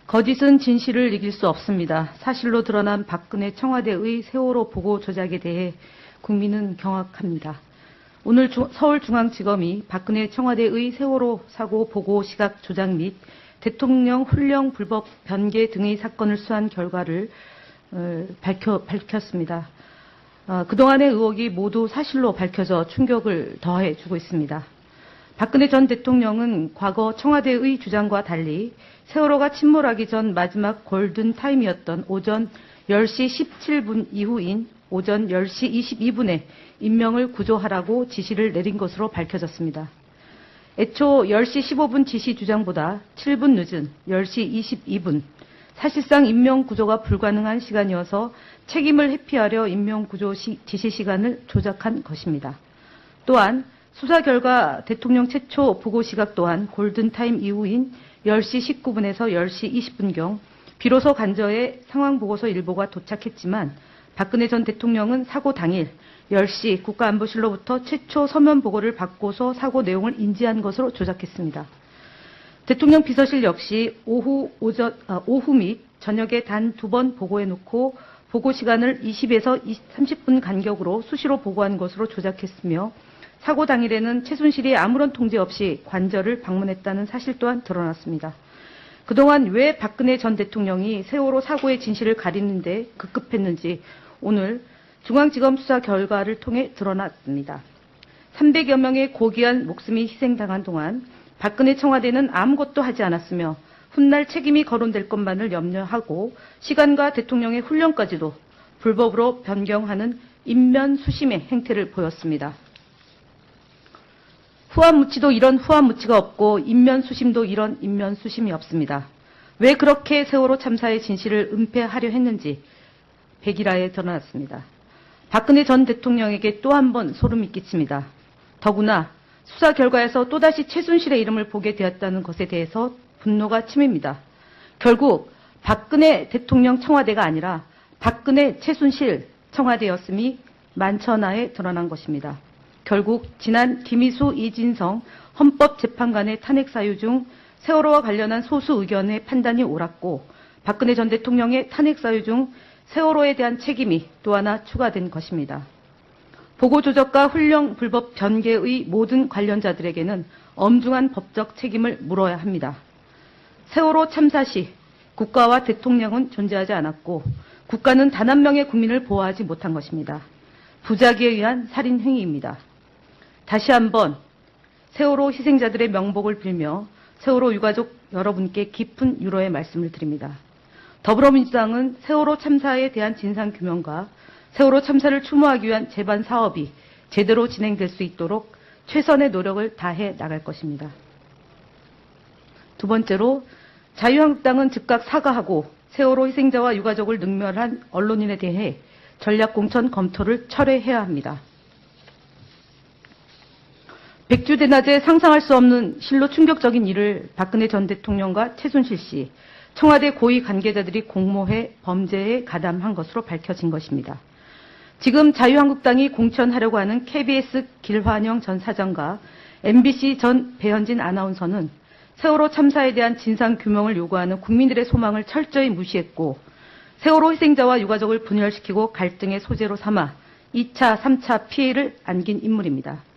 거짓은 진실을 이길 수 없습니다. 사실로 드러난 박근혜 청와대의 세월호 보고 조작에 대해 국민은 경악합니다. 오늘 서울중앙지검이 박근혜 청와대의 세월호 사고 보고 시각 조작 및 대통령 훈령 불법 변개 등의 사건을 수사한 결과를 밝혔습니다. 그동안의 의혹이 모두 사실로 밝혀져 충격을 더해주고 있습니다. 박근혜 전 대통령은 과거 청와대의 주장과 달리 세월호가 침몰하기 전 마지막 골든타임이었던 오전 10시 17분 이후인 오전 10시 22분에 인명을 구조하라고 지시를 내린 것으로 밝혀졌습니다. 애초 10시 15분 지시 주장보다 7분 늦은 10시 22분, 사실상 인명 구조가 불가능한 시간이어서 책임을 회피하려 인명 구조 지시 시간을 조작한 것입니다. 또한 수사 결과 대통령 최초 보고 시각 또한 골든타임 이후인 10시 19분에서 10시 20분경 비로소 간저의 상황보고서 일보가 도착했지만 박근혜 전 대통령은 사고 당일 10시 국가안보실로부터 최초 서면 보고를 받고서 사고 내용을 인지한 것으로 조작했습니다. 대통령 비서실 역시 오후 및 저녁에 단 2번 보고해놓고 보고 시간을 20에서 30분 간격으로 수시로 보고한 것으로 조작했으며 사고 당일에는 최순실이 아무런 통제 없이 관저를 방문했다는 사실 또한 드러났습니다. 그동안 왜 박근혜 전 대통령이 세월호 사고의 진실을 가리는데 급급했는지 오늘 중앙지검 수사 결과를 통해 드러났습니다. 300여 명의 고귀한 목숨이 희생당한 동안 박근혜 청와대는 아무것도 하지 않았으며 훗날 책임이 거론될 것만을 염려하고 시간과 대통령의 훈련까지도 불법으로 변경하는 인면수심의 행태를 보였습니다. 후한무치도 이런 후한무치가 없고 인면수심도 이런 인면수심이 없습니다. 왜 그렇게 세월호 참사의 진실을 은폐하려 했는지 백일화에 드러났습니다. 박근혜 전 대통령에게 또 한 번 소름이 끼칩니다. 더구나 수사 결과에서 또다시 최순실의 이름을 보게 되었다는 것에 대해서 분노가 치밉니다. 결국 박근혜 대통령 청와대가 아니라 박근혜 최순실 청와대였음이 만천하에 드러난 것입니다. 결국 지난 김희수, 이진성 헌법재판관의 탄핵 사유 중 세월호와 관련한 소수 의견의 판단이 옳았고 박근혜 전 대통령의 탄핵 사유 중 세월호에 대한 책임이 또 하나 추가된 것입니다. 보고 조작과 훈령 불법 변개의 모든 관련자들에게는 엄중한 법적 책임을 물어야 합니다. 세월호 참사 시 국가와 대통령은 존재하지 않았고 국가는 단 한 명의 국민을 보호하지 못한 것입니다. 부작위에 의한 살인 행위입니다. 다시 한번 세월호 희생자들의 명복을 빌며 세월호 유가족 여러분께 깊은 유로의 말씀을 드립니다. 더불어민주당은 세월호 참사에 대한 진상규명과 세월호 참사를 추모하기 위한 재반 사업이 제대로 진행될 수 있도록 최선의 노력을 다해 나갈 것입니다. 두 번째로 자유한국당은 즉각 사과하고 세월호 희생자와 유가족을 능멸한 언론인에 대해 전략공천 검토를 철회해야 합니다. 백주대낮에 상상할 수 없는 실로 충격적인 일을 박근혜 전 대통령과 최순실 씨, 청와대 고위 관계자들이 공모해 범죄에 가담한 것으로 밝혀진 것입니다. 지금 자유한국당이 공천하려고 하는 KBS 길환영 전 사장과 MBC 전 배현진 아나운서는 세월호 참사에 대한 진상규명을 요구하는 국민들의 소망을 철저히 무시했고 세월호 희생자와 유가족을 분열시키고 갈등의 소재로 삼아 2차, 3차 피해를 안긴 인물입니다.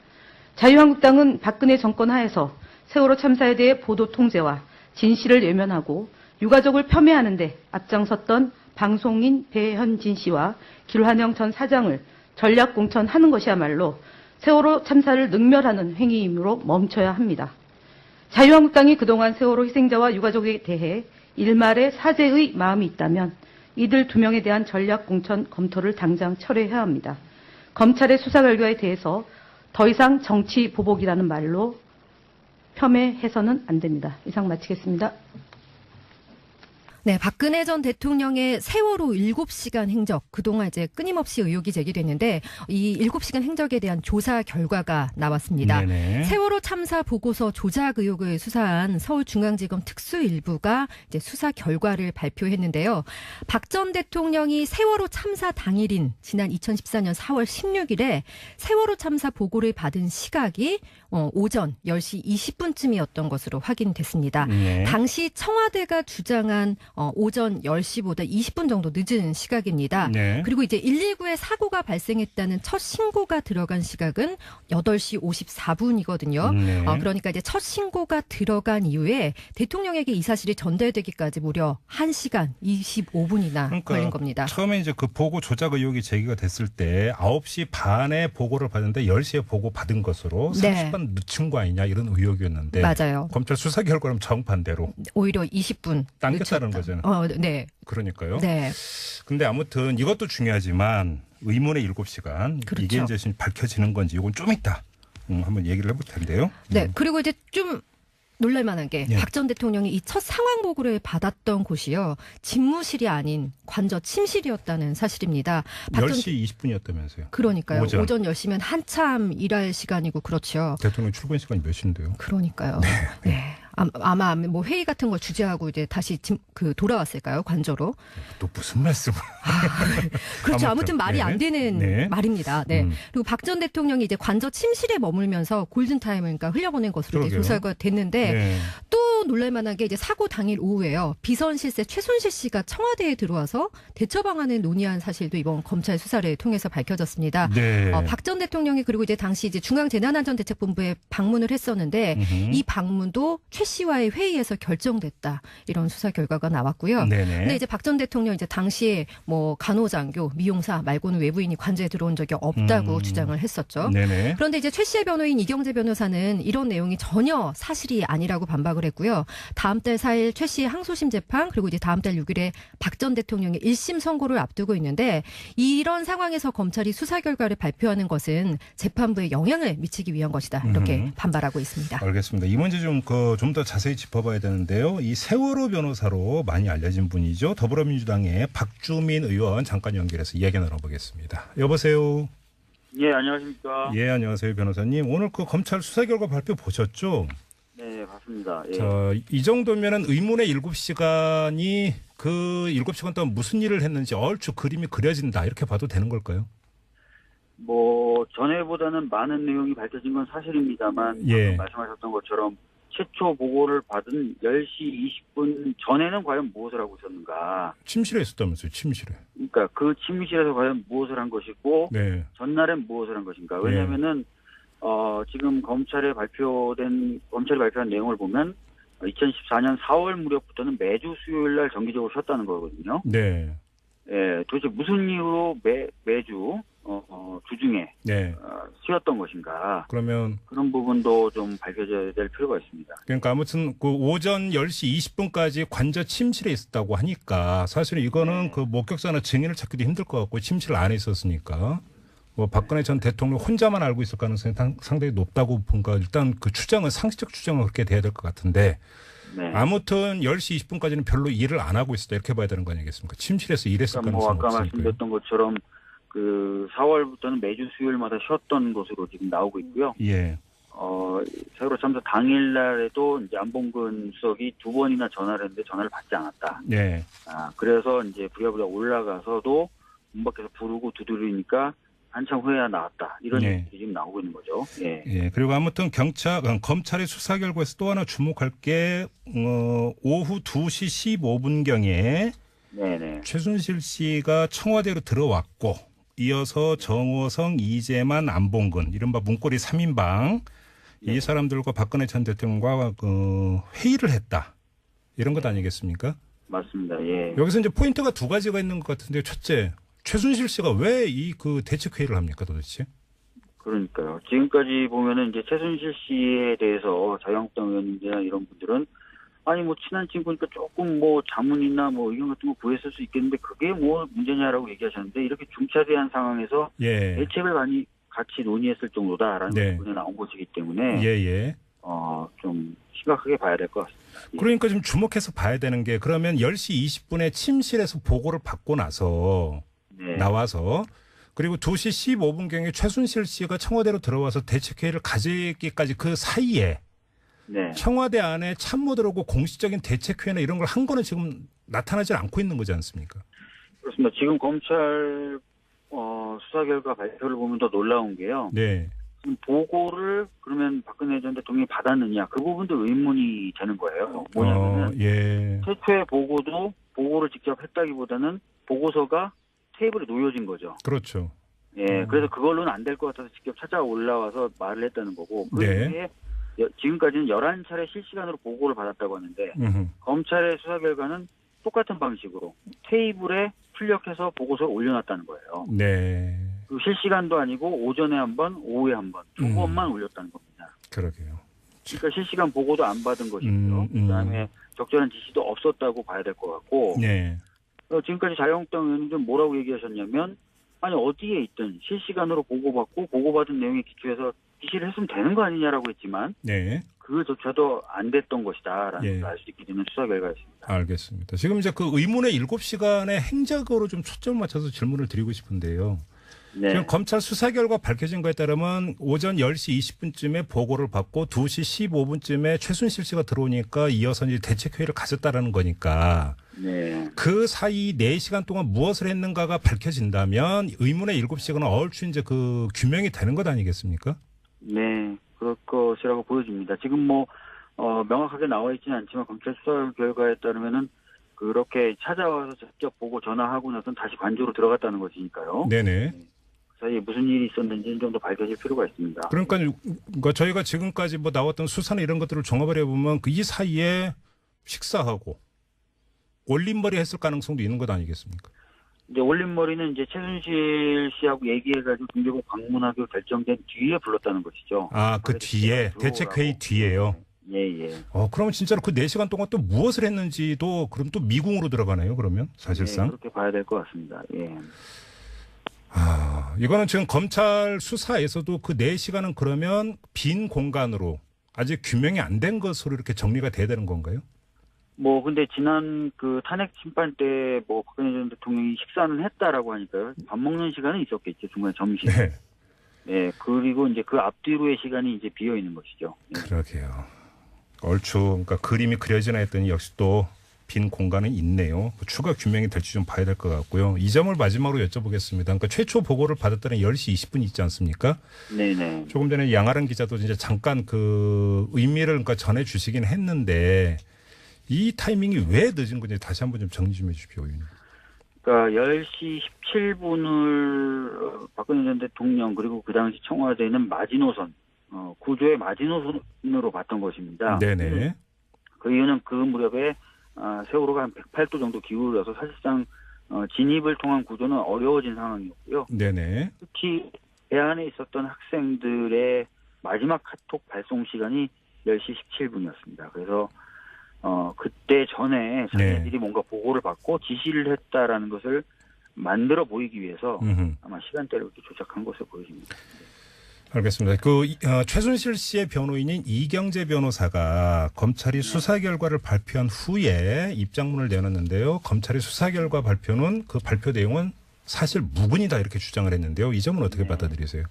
자유한국당은 박근혜 정권 하에서 세월호 참사에 대해 보도 통제와 진실을 외면하고 유가족을 폄훼하는 데 앞장섰던 방송인 배현진 씨와 길환영 전 사장을 전략 공천하는 것이야말로 세월호 참사를 능멸하는 행위이므로 멈춰야 합니다. 자유한국당이 그동안 세월호 희생자와 유가족에 대해 일말의 사죄의 마음이 있다면 이들 2명에 대한 전략 공천 검토를 당장 철회해야 합니다. 검찰의 수사 결과에 대해서 더 이상 정치 보복이라는 말로 폄훼해서는 안 됩니다. 이상 마치겠습니다. 네, 박근혜 전 대통령의 세월호 7시간 행적, 그동안 이제 끊임없이 의혹이 제기됐는데 이 7시간 행적에 대한 조사 결과가 나왔습니다. 네네. 세월호 참사 보고서 조작 의혹을 수사한 서울중앙지검 특수일부가 이제 수사 결과를 발표했는데요. 박 전 대통령이 세월호 참사 당일인 지난 2014년 4월 16일에 세월호 참사 보고를 받은 시각이 오전 10시 20분쯤이었던 것으로 확인됐습니다. 네. 당시 청와대가 주장한 오전 10시보다 20분 정도 늦은 시각입니다. 네. 그리고 이제 119에 사고가 발생했다는 첫 신고가 들어간 시각은 8시 54분이거든요. 네. 그러니까 이제 첫 신고가 들어간 이후에 대통령에게 이 사실이 전달되기까지 무려 1시간 25분이나 그러니까 걸린 겁니다. 처음에 이제 그 보고 조작 의혹이 제기가 됐을 때 9시 반에 보고를 받았는데 10시에 보고 받은 것으로 네. 30분 늦춘 거 아니냐 이런 의혹이었는데 맞아요. 검찰 수사 결과는 정반대로 오히려 20분 당겼다는 늦췄다. 거잖아요. 네. 그러니까요. 네. 근데 아무튼 이것도 중요하지만 의문의 7시간 그렇죠. 이게 이제 지금 밝혀지는 건지 이건 좀 이따 한번 얘기를 해볼 텐데요. 네. 그리고 이제 좀 놀랄만한 게 예. 박 전 대통령이 이 첫 상황 보고를 받았던 곳이요. 집무실이 아닌 관저 침실이었다는 사실입니다. 박 전- 10시 20분이었다면서요. 그러니까요. 오전. 오전 10시면 한참 일할 시간이고 그렇죠. 대통령 출근 시간이 몇 시인데요? 그러니까요. 네. 아마 뭐 회의 같은 걸 주재하고 이제 다시 돌아왔을까요? 관저로. 또 무슨 말씀을. 그렇죠. 아무튼, 아무튼 말이 네. 안 되는 네. 말입니다. 네. 음. 그리고 박 전 대통령이 이제 관저 침실에 머물면서 골든타임을 그러니까 흘려보낸 것으로 이제 그러게요. 조사가 됐는데 네. 또 놀랄만한 게 이제 사고 당일 오후에요. 비선실세 최순실 씨가 청와대에 들어와서 대처 방안을 논의한 사실도 이번 검찰 수사를 통해서 밝혀졌습니다. 네. 박 전 대통령이 그리고 이제 당시 이제 중앙재난안전대책본부에 방문을 했었는데 음흠. 이 방문도 최 씨와의 회의에서 결정됐다. 이런 수사 결과가 나왔고요. 네네. 근데 이제 박 전 대통령 이제 당시에 뭐 간호장교, 미용사 말고는 외부인이 관저에 들어온 적이 없다고 주장을 했었죠. 네네. 그런데 이제 최 씨의 변호인 이경재 변호사는 이런 내용이 전혀 사실이 아니라고 반박을 했고요. 다음 달 4일 최 씨의 항소심 재판 그리고 이제 다음 달 6일에 박 전 대통령의 1심 선고를 앞두고 있는데 이런 상황에서 검찰이 수사 결과를 발표하는 것은 재판부에 영향을 미치기 위한 것이다. 이렇게 반발하고 있습니다. 알겠습니다. 이 문제 좀 더 자세히 짚어봐야 되는데요. 이 세월호 변호사로 많이 알려진 분이죠. 더불어민주당의 박주민 의원 잠깐 연결해서 이야기 나눠보겠습니다. 여보세요. 예, 안녕하십니까. 예, 안녕하세요, 변호사님. 오늘 그 검찰 수사 결과 발표 보셨죠? 네, 봤습니다. 예. 자, 이 정도면은 의문의 7시간이 그 7시간 동안 무슨 일을 했는지 얼추 그림이 그려진다. 이렇게 봐도 되는 걸까요? 뭐 전에보다는 많은 내용이 밝혀진 건 사실입니다만 예. 방금 말씀하셨던 것처럼 최초 보고를 받은 10시 20분 전에는 과연 무엇을 하고 있었는가. 침실에 있었다면서요, 침실에. 그러니까 그 침실에서 과연 무엇을 한 것이고 네. 전날엔 무엇을 한 것인가. 왜냐하면은 지금 검찰이 발표한 내용을 보면 2014년 4월 무렵부터는 매주 수요일 날 정기적으로 쉬었다는 거거든요. 네. 예, 도대체 무슨 이유로 매주 주중에 네. 쉬었던 것인가. 그러면 그런 부분도 좀 밝혀져야 될 필요가 있습니다. 그러니까 아무튼 그 오전 10시 20분까지 관저 침실에 있었다고 하니까 사실은 이거는 그 목격자나 증인을 찾기도 힘들 것 같고 침실 안에 있었으니까 뭐 박근혜 전 대통령 혼자만 알고 있을 가능성이 상당히 높다고 본가 일단 그 추정은 상식적 추정은 그렇게 돼야 될 것 같은데 네. 아무튼 10시 20분까지는 별로 일을 안 하고 있었다 이렇게 봐야 되는 거 아니겠습니까? 침실에서 일했을 그러니까 뭐 가능성이 아까 없으니까. 말씀드렸던 것처럼 그 4월부터는 매주 수요일마다 쉬었던 것으로 지금 나오고 있고요. 예. 세월호 참사 당일날에도 이제 안봉근 수석이 2번이나 전화를 했는데 전화를 받지 않았다. 네. 그래서 이제 부랴부랴 올라가서도 문 밖에서 부르고 두드리니까 한참 후에야 나왔다. 이런 네. 얘기들이 지금 나오고 있는 거죠. 예. 예. 그리고 아무튼 검찰의 수사 결과에서 또 하나 주목할 게 오후 2시 15분경에 네네. 최순실 씨가 청와대로 들어왔고 이어서 정호성, 이재만, 안봉근 이른바 문고리 3인방 이 사람들과 박근혜 전 대통령과 회의를 했다. 이런 것 아니겠습니까? 맞습니다. 예. 여기서 이제 포인트가 두 가지가 있는 것 같은데 첫째, 최순실 씨가 왜 이 그 대책회의를 합니까 도대체? 그러니까요. 지금까지 보면은 이제 최순실 씨에 대해서 자유한국당 의원님들이나 이런 분들은 아니 뭐 친한 친구니까 조금 뭐 자문이나 뭐 의견 같은 거 구했을 수 있겠는데 그게 뭐 문제냐라고 얘기하셨는데 이렇게 중차대한 상황에서 예. 대책을 많이 같이 논의했을 정도다라는 네. 부분이 나온 것이기 때문에 예. 좀 심각하게 봐야 될 것 같습니다. 예. 그러니까 좀 주목해서 봐야 되는 게 그러면 10시 20분에 침실에서 보고를 받고 나서 네. 나와서 그리고 2시 15분경에 최순실 씨가 청와대로 들어와서 대책회의를 가지기까지 그 사이에 네. 청와대 안에 참모들하고 공식적인 대책회의나 이런 걸 한 거는 지금 나타나지 않고 있는 거지 않습니까? 그렇습니다. 지금 검찰 수사 결과 발표를 보면 더 놀라운 게요. 네. 지금 보고를 그러면 박근혜 전 대통령이 받았느냐 그 부분도 의문이 되는 거예요. 뭐냐면은 예. 최초의 보고를 직접 했다기보다는 보고서가 테이블에 놓여진 거죠. 그렇죠. 예, 그래서 그걸로는 안 될 것 같아서 직접 찾아 올라와서 말을 했다는 거고 그 네. 이후에 지금까지는 11차례 실시간으로 보고를 받았다고 하는데 검찰의 수사 결과는 똑같은 방식으로 테이블에 출력해서 보고서를 올려놨다는 거예요. 네. 그 실시간도 아니고 오전에 한 번, 오후에 한 번, 두 번만 올렸다는 겁니다. 그러게요. 그러니까 실시간 보고도 안 받은 것이고요. 그다음에 적절한 지시도 없었다고 봐야 될 것 같고 네. 지금까지 자유한국당 의원님들은 뭐라고 얘기하셨냐면 아니 어디에 있든 실시간으로 보고받고 보고받은 내용에 기초해서 지시를 했으면 되는 거 아니냐라고 했지만 네. 그조차도 안 됐던 것이다라는 예. 걸 알 수 있게 되는 수사 결과였습니다. 알겠습니다. 지금 이제 그 의문의 7시간의 행적으로 좀 초점을 맞춰서 질문을 드리고 싶은데요. 네. 지금 검찰 수사 결과 밝혀진 거에 따르면 오전 10시 20분쯤에 보고를 받고 2시 15분쯤에 최순실 씨가 들어오니까 이어서 이제 대책회의를 가졌다라는 거니까 네. 그 사이 4시간 동안 무엇을 했는가가 밝혀진다면 의문의 7시간은 얼추 이제 그 규명이 되는 것 아니겠습니까? 네, 그럴 것이라고 보여집니다. 지금 명확하게 나와 있지는 않지만 검찰 수사 결과에 따르면은 그렇게 찾아와서 직접 보고 전화하고 나서는 다시 관저로 들어갔다는 것이니까요. 네네. 그 사이에 무슨 일이 있었는지는 좀 더 밝혀질 필요가 있습니다. 그러니까 저희가 지금까지 뭐 나왔던 수사나 이런 것들을 종합을 해보면 그 이 사이에 식사하고 올림머리 했을 가능성도 있는 것 아니겠습니까? 이제 올림머리는 이제 최순실 씨하고 얘기해가지고 중대본 방문하기로 결정된 뒤에 불렀다는 것이죠. 아, 그 뒤에 대책회의 뒤에요. 예. 그러면 진짜로 그 4시간 동안 또 무엇을 했는지도 그럼 또 미궁으로 들어가네요. 그러면 사실상. 네, 그렇게 봐야 될 것 같습니다. 예. 이거는 지금 검찰 수사에서도 그 4시간은 그러면 빈 공간으로 아직 규명이 안 된 것으로 이렇게 정리가 돼야 되는 건가요? 근데 지난 그 탄핵 심판 때 박근혜 전 대통령이 식사는 했다라고 하니까요. 밥 먹는 시간은 있었겠죠. 중간에 점심. 네. 네, 그리고 이제 그 앞뒤로의 시간이 이제 비어 있는 것이죠. 네. 그러게요. 얼추 그러니까 그림이 그려지나 했더니 역시 또 빈 공간은 있네요. 추가 규명이 될지 좀 봐야 될 것 같고요. 이 점을 마지막으로 여쭤보겠습니다. 그러니까 최초 보고를 받았다는 10시 20분 있지 않습니까? 네네. 조금 전에 양아름 기자도 이제 잠깐 그 의미를 그러니까 전해 주시긴 했는데 이 타이밍이 왜 늦은 건지 다시 한번 좀 정리 좀 해 주십시오. 그러니까 10시 17분을 박근혜 전 대통령 그리고 그 당시 청와대는 마지노선, 구조의 마지노선으로 봤던 것입니다. 네네. 그 이유는 그 무렵에 세월호가 한 108도 정도 기울어서 사실상 진입을 통한 구조는 어려워진 상황이었고요. 네네. 특히 배 안에 있었던 학생들의 마지막 카톡 발송 시간이 10시 17분이었습니다. 그래서 그때 전에 자기들이 뭔가 보고를 받고 지시를 했다라는 것을 만들어 보이기 위해서 아마 시간대를 이렇게 조작한 것으로 보여집니다. 알겠습니다. 최순실 씨의 변호인인 이경재 변호사가 검찰이 수사 결과를 발표한 후에 입장문을 내놨는데요. 검찰이 수사 결과 발표는 그 발표 내용은 사실 무근이다 이렇게 주장을 했는데요. 이 점은 어떻게 받아들이세요?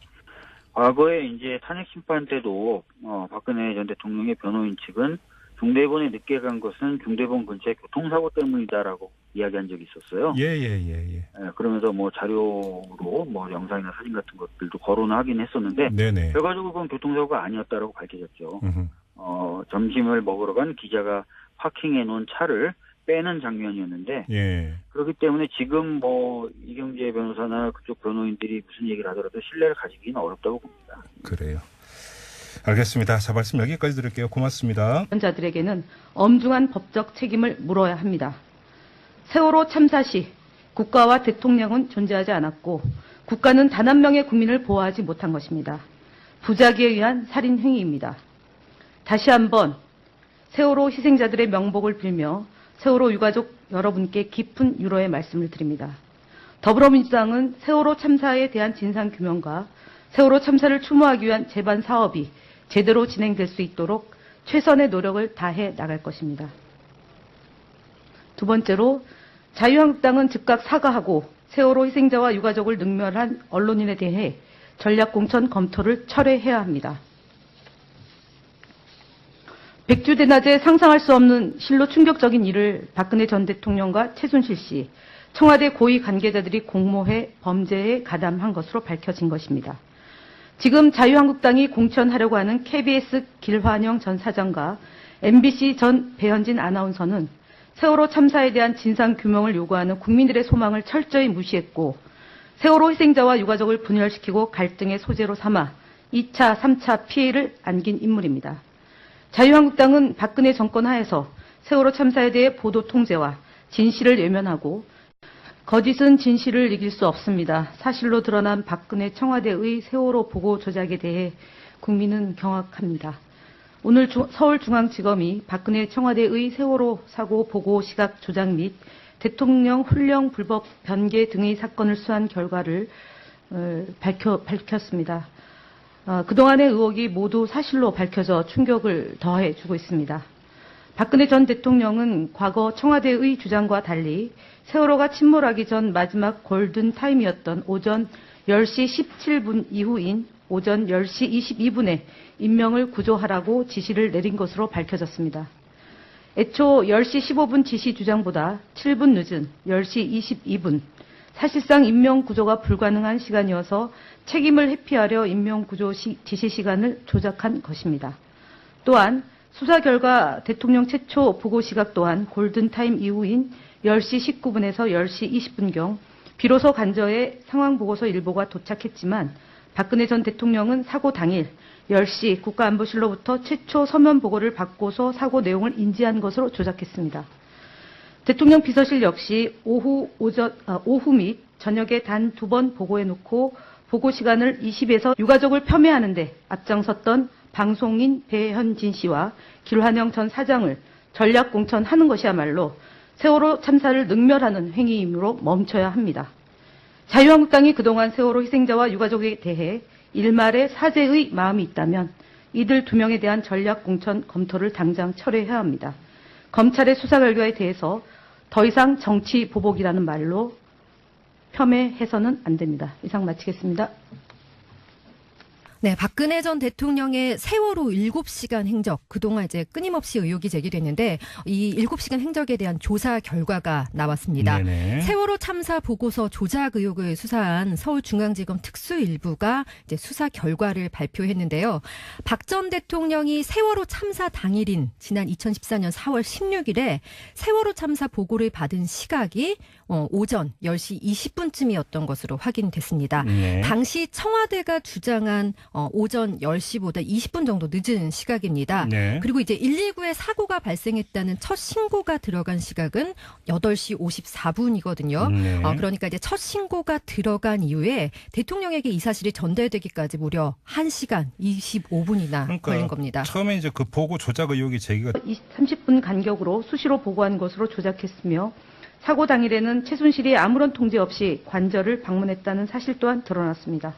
과거에 이제 탄핵 심판 때도 박근혜 전 대통령의 변호인 측은 중대본에 늦게 간 것은 중대본 근처의 교통사고 때문이다라고 이야기한 적이 있었어요. 예. 그러면서 자료로 영상이나 사진 같은 것들도 거론을 하긴 했었는데 네네. 결과적으로 그건 교통사고가 아니었다라고 밝혀졌죠. 점심을 먹으러 간 기자가 파킹해 놓은 차를 빼는 장면이었는데 예. 그렇기 때문에 지금 이경재 변호사나 그쪽 변호인들이 무슨 얘기를 하더라도 신뢰를 가지기는 어렵다고 봅니다. 그래요. 알겠습니다. 자, 말씀 여기까지 드릴게요. 고맙습니다. 자들에게는 엄중한 법적 책임을 물어야 합니다. 세월호 참사 시 국가와 대통령은 존재하지 않았고 국가는 단 한 명의 국민을 보호하지 못한 것입니다. 부작위에 의한 살인 행위입니다. 다시 한번 세월호 희생자들의 명복을 빌며 세월호 유가족 여러분께 깊은 유로의 말씀을 드립니다. 더불어민주당은 세월호 참사에 대한 진상규명과 세월호 참사를 추모하기 위한 재반 사업이 제대로 진행될 수 있도록 최선의 노력을 다해 나갈 것입니다. 두 번째로 자유한국당은 즉각 사과하고 세월호 희생자와 유가족을 능멸한 언론인에 대해 전략공천 검토를 철회해야 합니다. 백주대낮에 상상할 수 없는 실로 충격적인 일을 박근혜 전 대통령과 최순실 씨, 청와대 고위 관계자들이 공모해 범죄에 가담한 것으로 밝혀진 것입니다. 지금 자유한국당이 공천하려고 하는 KBS 길환영 전 사장과 MBC 전 배현진 아나운서는 세월호 참사에 대한 진상규명을 요구하는 국민들의 소망을 철저히 무시했고 세월호 희생자와 유가족을 분열시키고 갈등의 소재로 삼아 2차, 3차 피해를 안긴 인물입니다. 자유한국당은 박근혜 정권 하에서 세월호 참사에 대해 보도 통제와 진실을 외면하고 거짓은 진실을 이길 수 없습니다. 사실로 드러난 박근혜 청와대의 세월호 보고 조작에 대해 국민은 경악합니다. 오늘 서울중앙지검이 박근혜 청와대의 세월호 사고 보고 시각 조작 및 대통령 훈령 불법 변개 등의 사건을 수사한 결과를 밝혔습니다. 그동안의 의혹이 모두 사실로 밝혀져 충격을 더해주고 있습니다. 박근혜 전 대통령은 과거 청와대의 주장과 달리 세월호가 침몰하기 전 마지막 골든타임이었던 오전 10시 17분 이후인 오전 10시 22분에 인명을 구조하라고 지시를 내린 것으로 밝혀졌습니다. 애초 10시 15분 지시 주장보다 7분 늦은 10시 22분, 사실상 인명 구조가 불가능한 시간이어서 책임을 회피하려 인명 구조 지시 시간을 조작한 것입니다. 또한 수사 결과 대통령 최초 보고 시각 또한 골든타임 이후인 10시 19분에서 10시 20분경 비로소 간저에 상황보고서 일보가 도착했지만 박근혜 전 대통령은 사고 당일 10시 국가안보실로부터 최초 서면 보고를 받고서 사고 내용을 인지한 것으로 조작했습니다. 대통령 비서실 역시 오후 및 저녁에 단 2번 보고해놓고 보고 시간을 20에서 유가족을 폄훼하는 데 앞장섰던 방송인 배현진 씨와 길환영 전 사장을 전략 공천하는 것이야말로 세월호 참사를 능멸하는 행위이므로 멈춰야 합니다. 자유한국당이 그동안 세월호 희생자와 유가족에 대해 일말의 사죄의 마음이 있다면 이들 2명에 대한 전략 공천 검토를 당장 철회해야 합니다. 검찰의 수사 결과에 대해서 더 이상 정치 보복이라는 말로 폄훼해서는 안 됩니다. 이상 마치겠습니다. 네, 박근혜 전 대통령의 세월호 7시간 행적, 그동안 이제 끊임없이 의혹이 제기됐는데 이 7시간 행적에 대한 조사 결과가 나왔습니다. 네네. 세월호 참사 보고서 조작 의혹을 수사한 서울중앙지검 특수일부가 이제 수사 결과를 발표했는데요. 박 전 대통령이 세월호 참사 당일인 지난 2014년 4월 16일에 세월호 참사 보고를 받은 시각이 오전 10시 20분쯤이었던 것으로 확인됐습니다. 네. 당시 청와대가 주장한 오전 10시보다 20분 정도 늦은 시각입니다. 네. 그리고 이제 119에 사고가 발생했다는 첫 신고가 들어간 시각은 8시 54분이거든요. 네. 그러니까 이제 첫 신고가 들어간 이후에 대통령에게 이 사실이 전달되기까지 무려 1시간 25분이나 걸린 겁니다. 처음에 이제 그 보고 조작 의혹이 제기가 30분 간격으로 수시로 보고한 것으로 조작했으며 사고 당일에는 최순실이 아무런 통제 없이 관저를 방문했다는 사실 또한 드러났습니다.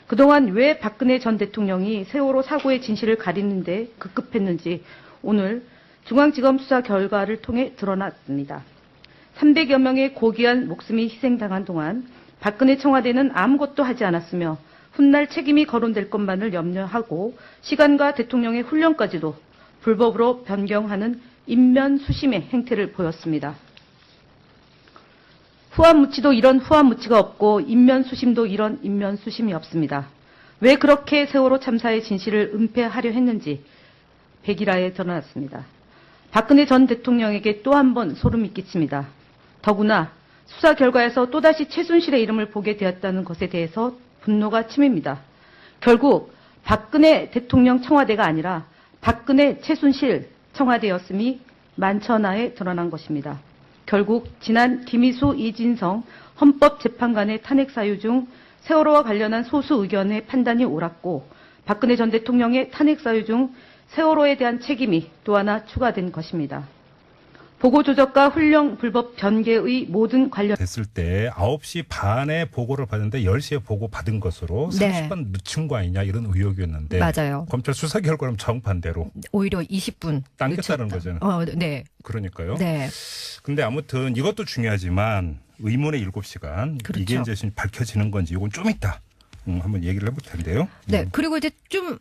그동안 왜 박근혜 전 대통령이 세월호 사고의 진실을 가리는데 급급했는지 오늘 중앙지검 수사 결과를 통해 드러났습니다. 300여 명의 고귀한 목숨이 희생당한 동안 박근혜 청와대는 아무것도 하지 않았으며 훗날 책임이 거론될 것만을 염려하고 시간과 대통령의 훈련까지도 불법으로 변경하는 인면수심의 행태를 보였습니다. 후한무치도 이런 후한무치가 없고 인면수심도 이런 인면수심이 없습니다. 왜 그렇게 세월호 참사의 진실을 은폐하려 했는지 백일화에 드러났습니다. 박근혜 전 대통령에게 또 한 번 소름이 끼칩니다. 더구나 수사 결과에서 또다시 최순실의 이름을 보게 되었다는 것에 대해서 분노가 치밉니다. 결국 박근혜 대통령 청와대가 아니라 박근혜 최순실 청와대였음이 만천하에 드러난 것입니다. 결국 지난 김희수, 이진성 헌법재판관의 탄핵 사유 중 세월호와 관련한 소수 의견의 판단이 옳았고 박근혜 전 대통령의 탄핵 사유 중 세월호에 대한 책임이 또 하나 추가된 것입니다. 보고 조작과 훈령 불법 변개의 모든 관련 됐을 때 9시 반에 보고를 받았는데 10시에 보고 받은 것으로 네. 30분 늦춘 거 아니냐 이런 의혹이었는데 맞아요. 검찰 수사 결과는 정반대로 오히려 20분 당겼다는 늦췄다. 거잖아요. 네. 그러니까요. 네. 근데 아무튼 이것도 중요하지만 의문의 7시간 그렇죠. 이게 이제 밝혀지는 건지 이건 좀 이따 한번 얘기를 해볼 텐데요. 네. 그리고 이제 좀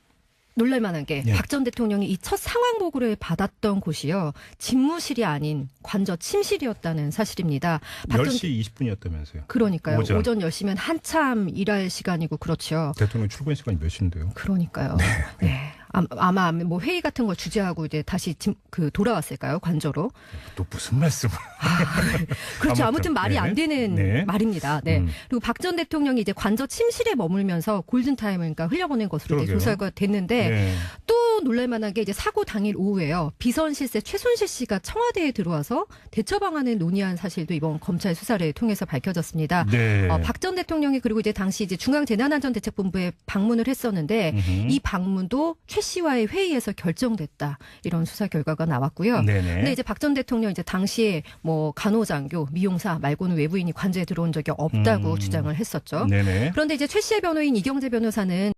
놀랄만한 게 예. 박 전 대통령이 이 첫 상황 보고를 받았던 곳이요. 집무실이 아닌 관저 침실이었다는 사실입니다. 박 전- 10시 20분이었다면서요. 그러니까요. 오전. 오전 10시면 한참 일할 시간이고 그렇죠. 대통령 출근 시간이 몇 시인데요? 그러니까요. 네. 아마 뭐 회의 같은 걸 주재하고 이제 다시 돌아왔을까요? 관저로. 또 무슨 말씀을. 그렇죠. 아무튼, 아무튼 말이 네. 안 되는 네. 말입니다. 네. 음. 그리고 박 전 대통령이 이제 관저 침실에 머물면서 골든타임을 그러니까 흘려보낸 것으로 이제 그러게요. 조사가 됐는데 네. 또 놀랄만한 게 이제 사고 당일 오후에요. 비선실세 최순실 씨가 청와대에 들어와서 대처 방안을 논의한 사실도 이번 검찰 수사를 통해서 밝혀졌습니다. 네. 박 전 대통령이 그리고 이제 당시 이제 중앙재난안전대책본부에 방문을 했었는데 음흠. 이 방문도 최 씨와의 회의에서 결정됐다. 이런 수사 결과가 나왔고요. 네네. 근데 이제 박 전 대통령 이제 당시에 뭐 간호장교, 미용사 말고는 외부인이 관저에 들어온 적이 없다고 주장을 했었죠. 네네. 그런데 이제 최 씨의 변호인 이경재 변호사는